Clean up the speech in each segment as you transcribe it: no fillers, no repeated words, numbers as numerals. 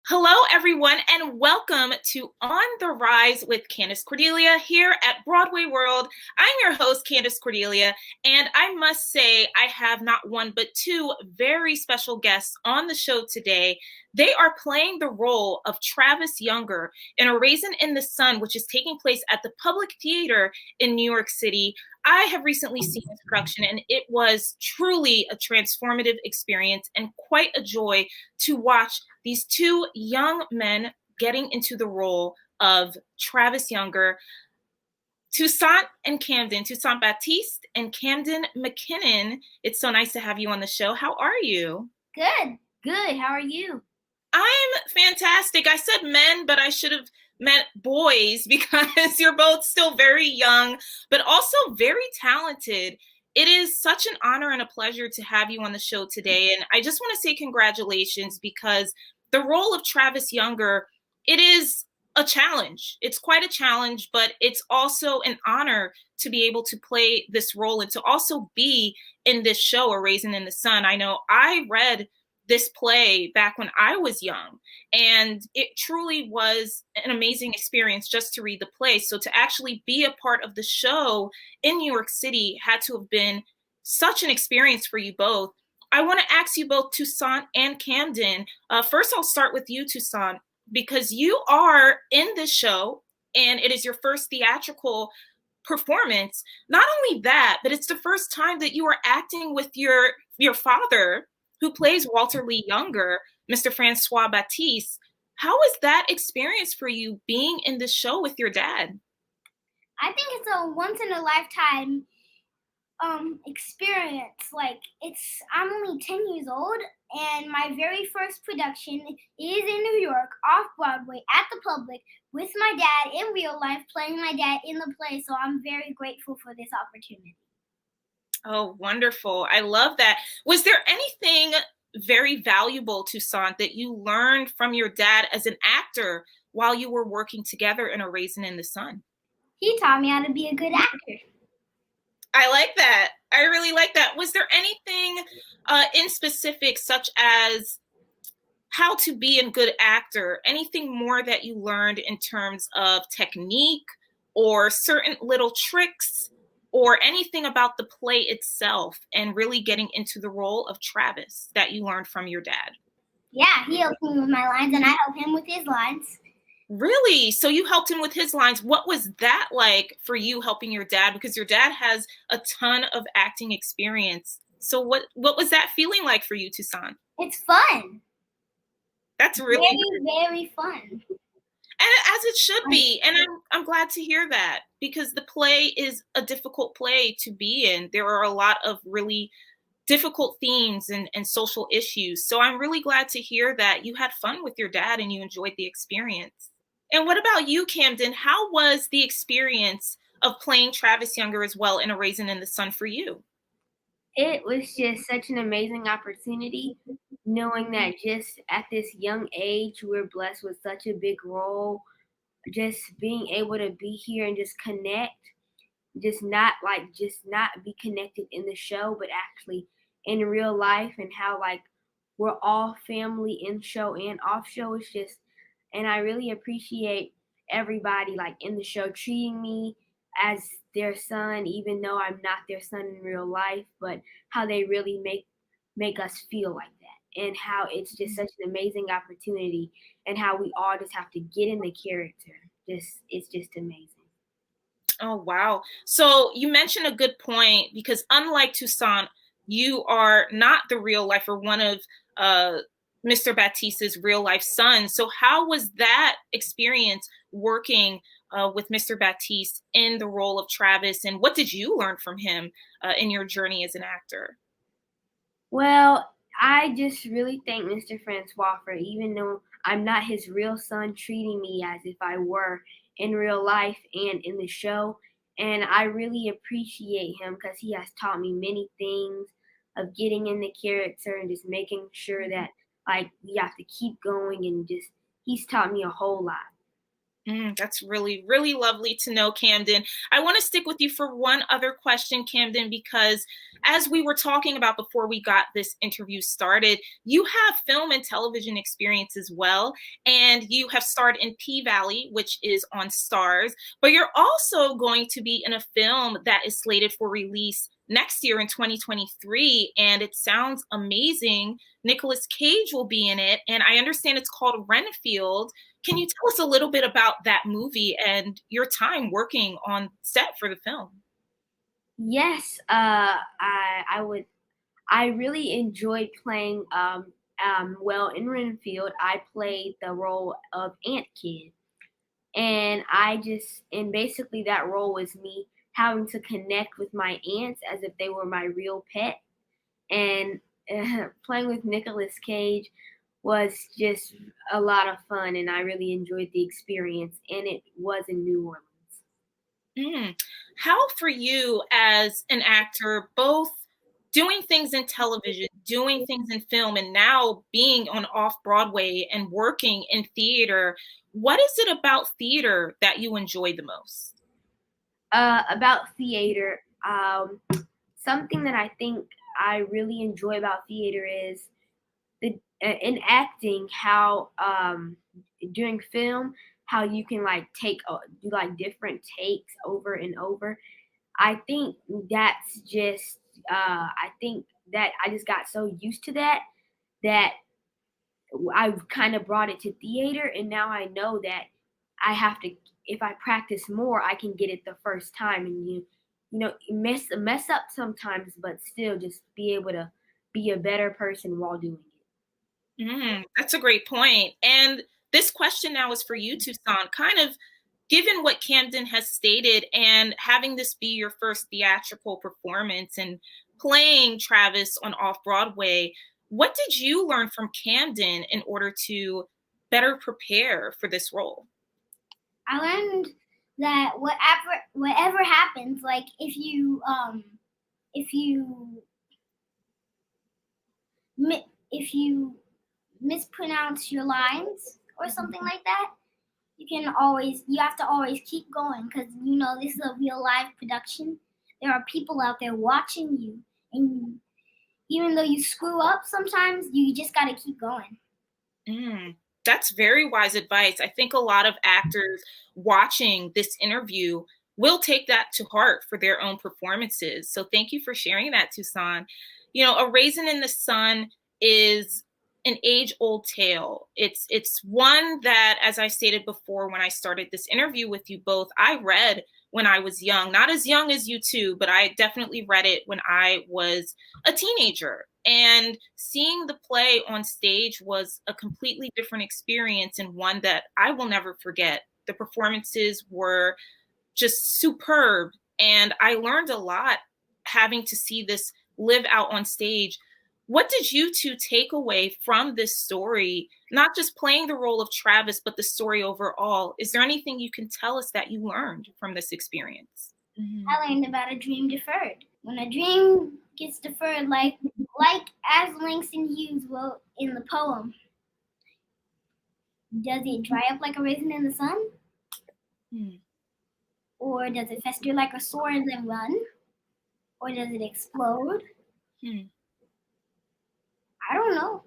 Hello, everyone, and welcome to On the Rise with Candace Cordelia here at Broadway World. I'm your host, Candace Cordelia, and I must say I have not one but two very special guests on the show today. They are playing the role of Travis Younger in A Raisin in the Sun, which is taking place at the Public Theater in New York City. I have recently seen this production, and it was truly a transformative experience and quite a joy to watch these two young men getting into the role of Travis Younger. Toussaint Battiste and Camden McKinnon. It's so nice to have you on the show. How are you? Good. How are you? I'm fantastic. I said men, but I should have meant boys because you're both still very young, but also very talented. It is such an honor and a pleasure to have you on the show today. And I just want to say congratulations because the role of Travis Younger, it is a challenge. It's quite a challenge, but it's also an honor to be able to play this role and to also be in this show, A Raisin in the Sun. I know I read this play back when I was young, and it truly was an amazing experience just to read the play. So to actually be a part of the show in New York City had to have been such an experience for you both. I want to ask you both, Toussaint and Camden. First, I'll start with you, Toussaint, because you are in this show, and it is your first theatrical performance. Not only that, but it's the first time that you are acting with your father, who plays Walter Lee Younger, Mr. Toussaint Battiste. How was that experience for you being in this show with your dad? I think it's a once in a lifetime experience. I'm only 10 years old, and my very first production is in New York, off Broadway, at the Public, with my dad in real life, playing my dad in the play. So I'm very grateful for this opportunity. Oh, wonderful. I love that. Was there anything very valuable, Toussaint, that you learned from your dad as an actor while you were working together in A Raisin in the Sun? He taught me how to be a good actor. I like that. I really like that. Was there anything in specific, such as how to be a good actor, anything more that you learned in terms of technique or certain little tricks or anything about the play itself and really getting into the role of Travis that you learned from your dad? Yeah, he helped me with my lines, and I helped him with his lines. Really? So you helped him with his lines. What was that like for you, helping your dad? Because your dad has a ton of acting experience. So what was that feeling like for you, Toussaint? It's fun. That's really very fun. And as it should be. And I'm glad to hear that, because the play is a difficult play to be in. There are a lot of really difficult themes and social issues. So I'm really glad to hear that you had fun with your dad and you enjoyed the experience. And what about you, Camden? How was the experience of playing Travis Younger as well in A Raisin in the Sun for you? It was just such an amazing opportunity, knowing that just at this young age, we're blessed with such a big role. Just being able to be here and just connect, just not be connected in the show, but actually in real life, and how we're all family in show and off show. It's just, and I really appreciate everybody in the show treating me as their son, even though I'm not their son in real life, but how they really make us feel like that, and how it's just such an amazing opportunity, and how we all just have to get in the character. It's just amazing. Oh, wow. So you mentioned a good point, because unlike Toussaint, you are not the real life or one of Mr. Battiste's real life sons. So how was that experience working with Mr. Battiste in the role of Travis, and what did you learn from him in your journey as an actor? Well, I just really thank Mr. Francois for, even though I'm not his real son, treating me as if I were in real life and in the show. And I really appreciate him, because he has taught me many things of getting in the character and just making sure that we have to keep going, and just he's taught me a whole lot. That's really, really lovely to know, Camden. I want to stick with you for one other question, Camden, because as we were talking about before we got this interview started, you have film and television experience as well. And you have starred in P Valley, which is on Stars, but you're also going to be in a film that is slated for release next year in 2023. And it sounds amazing. Nicolas Cage will be in it. And I understand it's called Renfield. Can you tell us a little bit about that movie and your time working on set for the film? Yes, I would. I really enjoyed playing. Well, in Renfield, I played the role of Ant Kid, and and basically that role was me having to connect with my ants as if they were my real pet. And playing with Nicolas Cage was just a lot of fun, and I really enjoyed the experience. And it was in New Orleans. Mm. How for you as an actor, both doing things in television, doing things in film, and now being on off Broadway and working in theater, what is it about theater that you enjoy the most? About theater, something that I think I really enjoy about theater is in acting how during film how you can like do like different takes over and over. I think that's just I think that I just got so used to that I've kind of brought it to theater, and now I know that I have to, if I practice more, I can get it the first time, and mess up sometimes, but still just be able to be a better person while doing it. That's a great point. And this question now is for you, Toussaint. Kind of given what Camden has stated and having this be your first theatrical performance and playing Travis on Off Broadway, what did you learn from Camden in order to better prepare for this role? I learned that whatever happens, like if you if you mispronounce your lines or something like that, you have to always keep going, because this is a real live production. There are people out there watching you, and even though you screw up sometimes, you just got to keep going. Mm, that's very wise advice. I think a lot of actors watching this interview will take that to heart for their own performances. So thank you for sharing that, Toussaint. A Raisin in the Sun is an age-old tale. It's one that, as I stated before when I started this interview with you both, I read when I was young, not as young as you two, but I definitely read it when I was a teenager. And seeing the play on stage was a completely different experience and one that I will never forget. The performances were just superb. And I learned a lot having to see this live out on stage. What did you two take away from this story? Not just playing the role of Travis, but the story overall. Is there anything you can tell us that you learned from this experience? I learned about a dream deferred. When a dream gets deferred, like as Langston Hughes wrote in the poem, does it dry up like a raisin in the sun? Mm. Or does it fester like a sore and then run? Or does it explode? Mm. I don't know.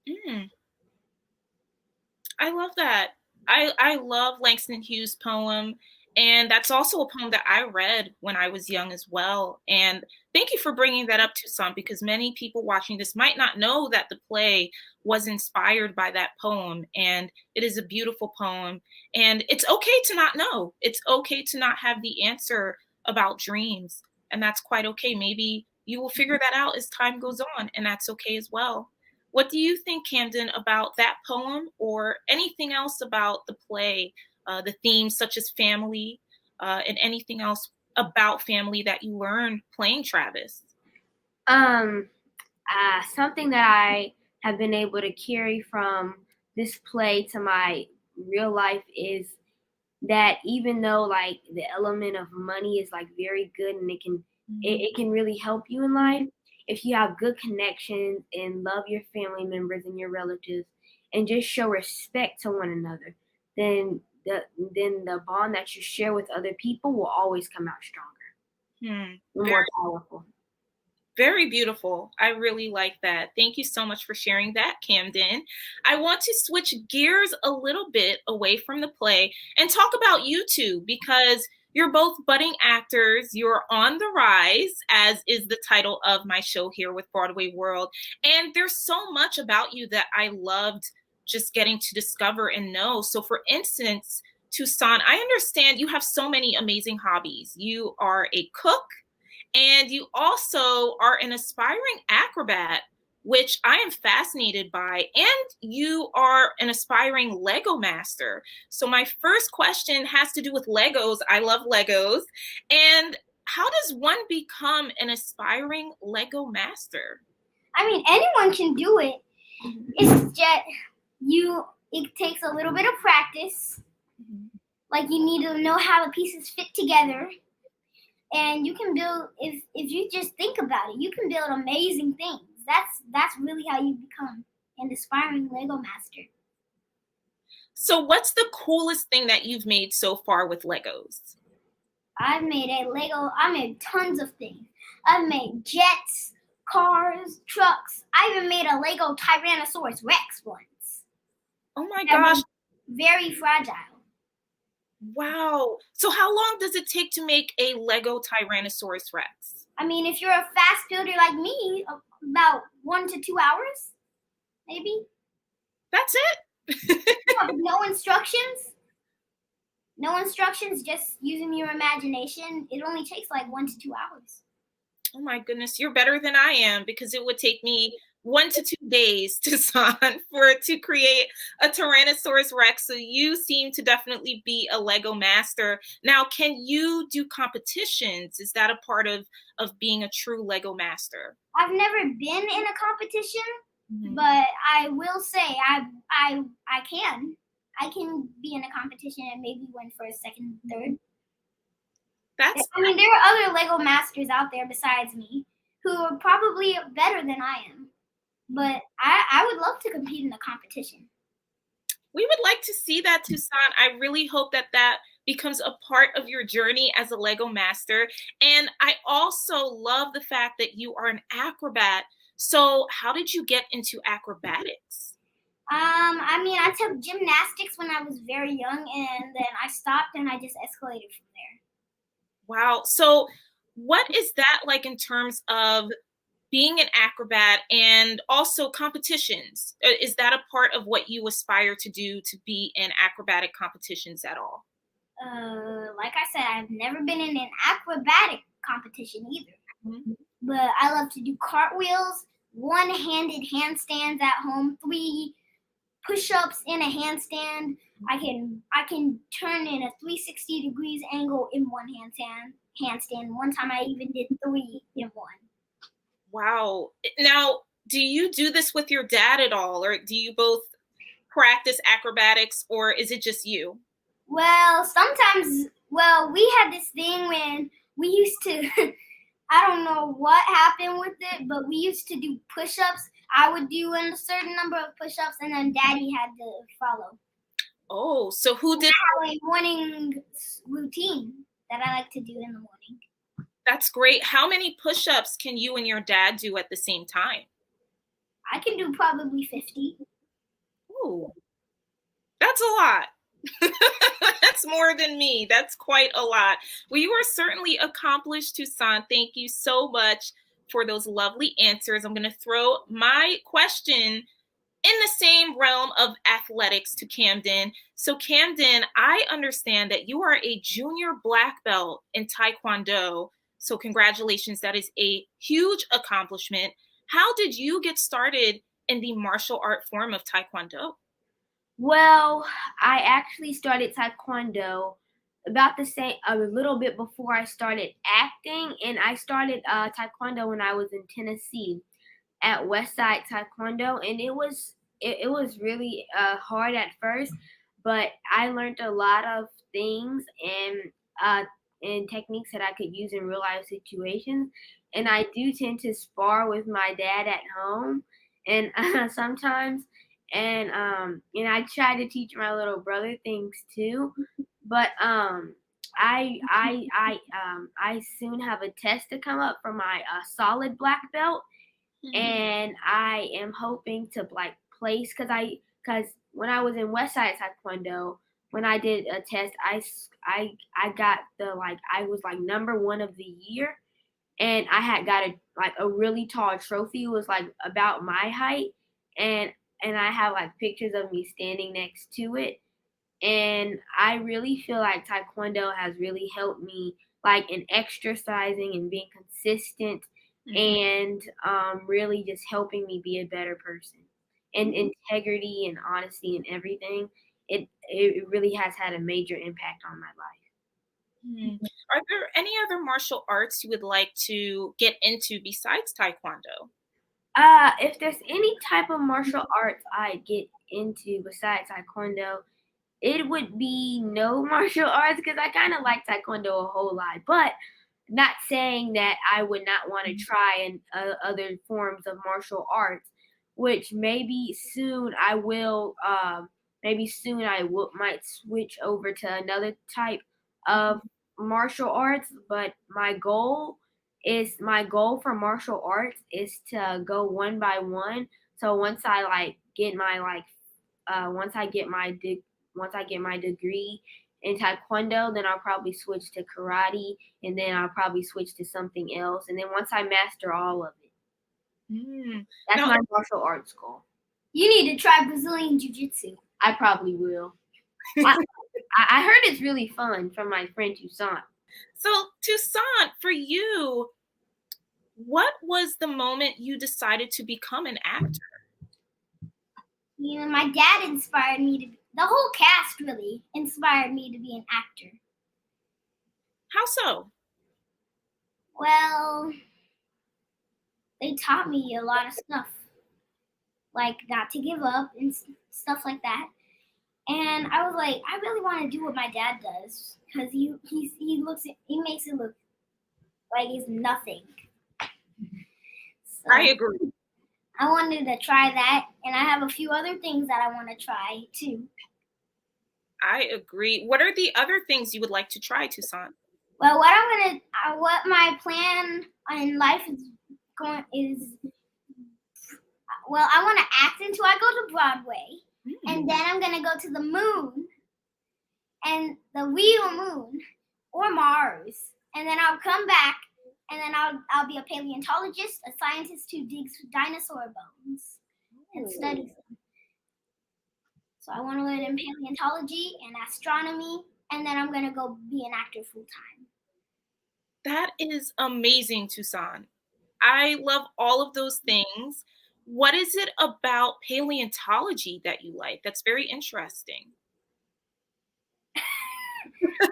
Mm. I love that. I love Langston Hughes' poem. And that's also a poem that I read when I was young as well. And thank you for bringing that up, Toussaint, because many people watching this might not know that the play was inspired by that poem. And it is a beautiful poem. And it's okay to not know. It's okay to not have the answer about dreams. And that's quite okay. Maybe you will figure that out as time goes on, and that's okay as well. What do you think, Camden, about that poem or anything else about the play, the themes such as family, and anything else about family that you learned playing Travis? Um, Something that I have been able to carry from this play to my real life is that even though like the element of money is like very good and it can really help you in life, if you have good connections and love your family members and your relatives and just show respect to one another, then then the bond that you share with other people will always come out stronger, more powerful. Very beautiful. I really like that. Thank you so much for sharing that, Camden. I want to switch gears a little bit away from the play and talk about you two, because you're both budding actors. You're on the rise, as is the title of my show here with Broadway World. And there's so much about you that I loved just getting to discover and know. So for instance, Toussaint, I understand you have so many amazing hobbies. You are a cook, and you also are an aspiring acrobat, which I am fascinated by. And you are an aspiring Lego master. So my first question has to do with Legos. I love Legos. And how does one become an aspiring Lego master? I mean, anyone can do it. It's just it takes a little bit of practice. Like, you need to know how the pieces fit together. And you can build, if you just think about it, you can build amazing things. That's really how you become an aspiring Lego master. So what's the coolest thing that you've made so far with Legos? I made tons of things. I've made jets, cars, trucks. I even made a Lego Tyrannosaurus Rex once. Oh my gosh. Very fragile. Wow. So how long does it take to make a Lego Tyrannosaurus Rex? I mean, if you're a fast builder like me, about 1 to 2 hours, maybe. That's it? No instructions. No instructions, just using your imagination. It only takes like 1 to 2 hours. Oh my goodness, you're better than I am, because it would take me 1 to 2 days to create a Tyrannosaurus Rex. So you seem to definitely be a Lego master. Now, can you do competitions? Is that a part of being a true Lego master? I've never been in a competition, but I will say I can. I can be in a competition and maybe win first, second, third. I mean, there are other Lego masters out there besides me who are probably better than I am. But I would love to compete in a competition. We would like to see that, Toussaint. I really hope that becomes a part of your journey as a Lego master. And I also love the fact that you are an acrobat. So how did you get into acrobatics? I mean, I took gymnastics when I was very young, and then I stopped and I just escalated from there. Wow. So what is that like in terms of being an acrobat and also competitions? Is that a part of what you aspire to do, to be in acrobatic competitions at all? Like I said, I've never been in an acrobatic competition either. But I love to do cartwheels, one-handed handstands at home, 3 push-ups in a handstand. I can turn in a 360 degrees angle in one handstand. One time I even did 3 in one. Wow. Now, do you do this with your dad at all, or do you both practice acrobatics, or is it just you? Well, sometimes, we had this thing when we used to, I don't know what happened with it, but we used to do push-ups. I would do a certain number of push-ups, and then Daddy had to follow. Oh, so who did a morning routine that I like to do in the morning. That's great. How many push-ups can you and your dad do at the same time? I can do probably 50. Ooh, that's a lot. That's more than me. That's quite a lot. Well, you are certainly accomplished, Toussaint. Thank you so much for those lovely answers. I'm going to throw my question in the same realm of athletics to Camden. So Camden, I understand that you are a junior black belt in Taekwondo. So congratulations. That is a huge accomplishment. How did you get started in the martial art form of Taekwondo? Well, I actually started Taekwondo about the same, a little bit before I started acting. And I started Taekwondo when I was in Tennessee at Westside Taekwondo. And it was really hard at first, but I learned a lot of things and techniques that I could use in real life situations. And I do tend to spar with my dad at home and sometimes. and I try to teach my little brother things too, but I soon have a test to come up for my solid black belt, and I am hoping to like place because when I was in West Side Taekwondo, when I did a test, I got I was like #1 of the year, and I had got a really tall trophy. It was like about my height, and I have like pictures of me standing next to it. And I really feel like Taekwondo has really helped me like in exercising and being consistent, and really just helping me be a better person. And integrity and honesty and everything, it really has had a major impact on my life. Are there any other martial arts you would like to get into besides Taekwondo? If there's any type of martial arts I get into besides Taekwondo, it would be no martial arts because I kind of like Taekwondo a whole lot. But not saying that I would not want to try other forms of martial arts, which maybe soon I will. Maybe soon might switch over to another type of martial arts. But my goal for martial arts is to go one by one. So once I get my once I get my degree in Taekwondo, then I'll probably switch to karate, and then I'll probably switch to something else. And then once I master all of it, that's Now, my martial arts goal. You need to try Brazilian Jiu-Jitsu. I probably will. I heard it's really fun from my friend Toussaint. so Toussaint, for you, what was the moment you decided to become an actor? You know, my dad inspired me to. The whole cast really inspired me to be an actor. How so? Well, they taught me a lot of stuff, like not to give up and stuff like that. And I was like, I really want to do what my dad does because he makes it look like it's nothing. So I agree. I wanted to try that, and I have a few other things that I want to try too. I agree. What are the other things you would like to try, Toussaint? Well, what my plan in life is, well, I want to act until I go to Broadway, and then I'm gonna go to the moon, and the real moon, or Mars, and then I'll come back, and then I'll be a paleontologist, a scientist who digs dinosaur bones and studies them. So I want to learn in paleontology and astronomy, and then I'm gonna go be an actor full time. That is amazing, Toussaint. I love all of those things. What is it about paleontology that you like? That's very interesting. I'm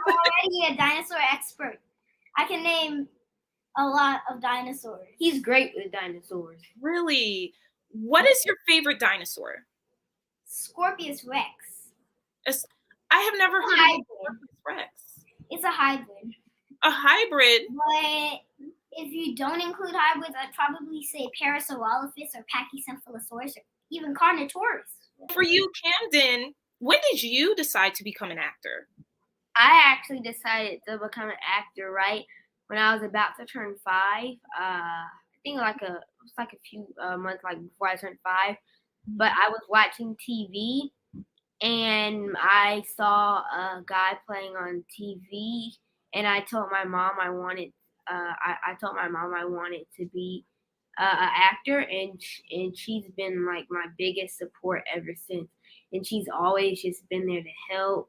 already a dinosaur expert. I can name a lot of dinosaurs. He's great with dinosaurs. Really? What is your favorite dinosaur? Scorpius Rex. I have never heard of Scorpius Rex. It's a hybrid. A hybrid? But if you don't include hybrids, I'd probably say Parasaurolophus or Pachycephalosaurus or even Carnotaurus. For you, Camden, when did you decide to become an actor? I actually decided to become an actor right when I was about to turn 5. I think it was like a few months before I turned 5. But I was watching TV, and I saw a guy playing on TV, and I told my mom I wanted. I told my mom I wanted to be an actor, and she's been like my biggest support ever since. And she's always just been there to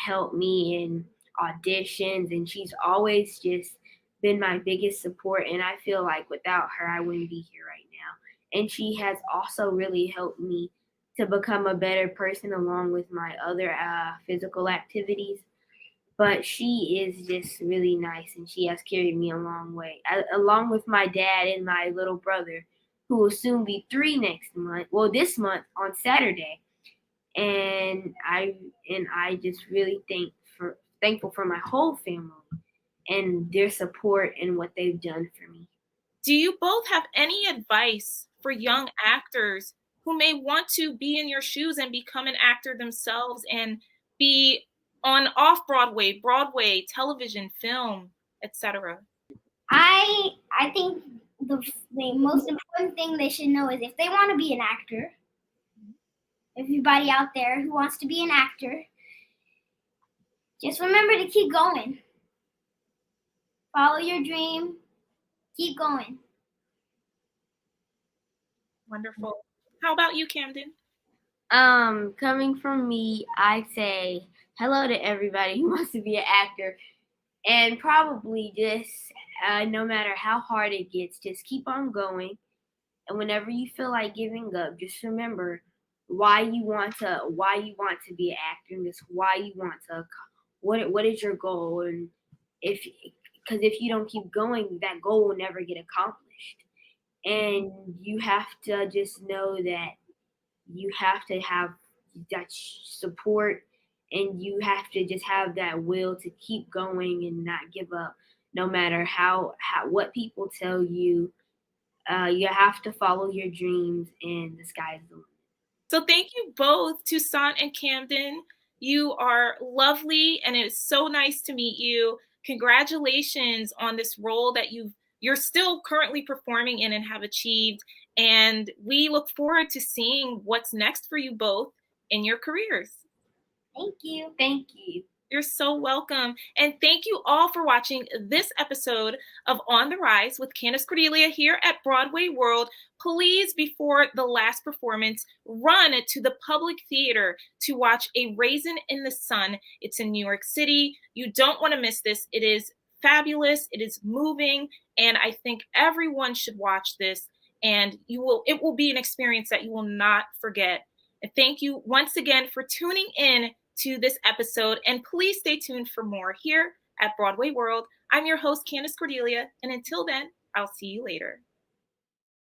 help me in auditions, and she's always just been my biggest support. And I feel like without her, I wouldn't be here right now. And she has also really helped me to become a better person along with my other physical activities. But she is just really nice, and she has carried me a long way, along with my dad and my little brother, who will soon be 3 next month. Well, this month on Saturday. And I just really thankful for my whole family and their support and what they've done for me. Do you both have any advice for young actors who who may want to be in your shoes and become an actor themselves and be on off-Broadway, Broadway, television, film, etc.? I think the most important thing they should know is if they want to be an actor, everybody out there who wants to be an actor, just remember to keep going. Follow your dream. Keep going. Wonderful. How about you, Camden? Coming from me, I say hello to everybody who wants to be an actor, and probably just no matter how hard it gets, just keep on going. And whenever you feel like giving up, just remember why you want to be an actor, and just why you want to. What is your goal? And because if you don't keep going, that goal will never get accomplished. And you have to just know that you have to have that support, and you have to just have that will to keep going and not give up, no matter how what people tell you. You have to follow your dreams, and the sky's the limit. So thank you both, Toussaint and Camden. You are lovely, and it's so nice to meet you. Congratulations on this role that you're still currently performing in and have achieved. And we look forward to seeing what's next for you both in your careers. Thank you. Thank you. You're so welcome. And thank you all for watching this episode of On the Rise with Candace Cordelia here at Broadway World. Please, before the last performance, run to the public theater to watch A Raisin in the Sun. It's in New York City. You don't want to miss this. It is fabulous. It is moving. And I think everyone should watch this. And it will be an experience that you will not forget. And thank you once again for tuning in to this episode, and please stay tuned for more here at Broadway World. I'm your host, Candace Cordelia, and until then, I'll see you later.